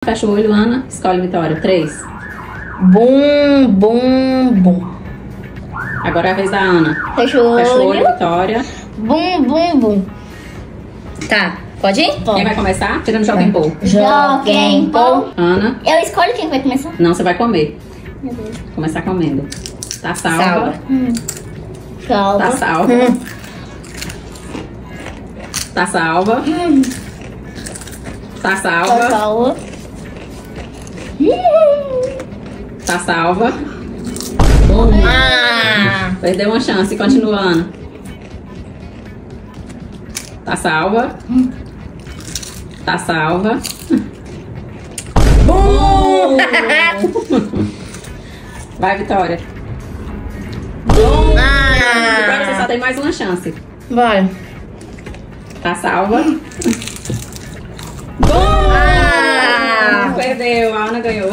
Fecha o olho, Ana. Escolhe, Vitória. 3. Bum, bum, bum. Agora é a vez da Ana. Fecha o Fecha o olho, olho. Vitória. Bum, bum, bum. Tá, pode ir? Quem vai começar? Tirando Joguem Pou. Joguem Pou. Ana. Eu escolho quem vai começar. Não, você vai comer. Meu Deus. Começar comendo. Tá salva. Salva. Calma. Tá salva. Tá salva. Tá salva. Calma. Tá salva. Ah! Perdeu uma chance. Continua, Ana. Tá salva. Tá salva. Bum! Vai, Vitória. Agora você só tem mais uma chance. Bora. Tá salva. Ah! Perdeu. A Ana ganhou.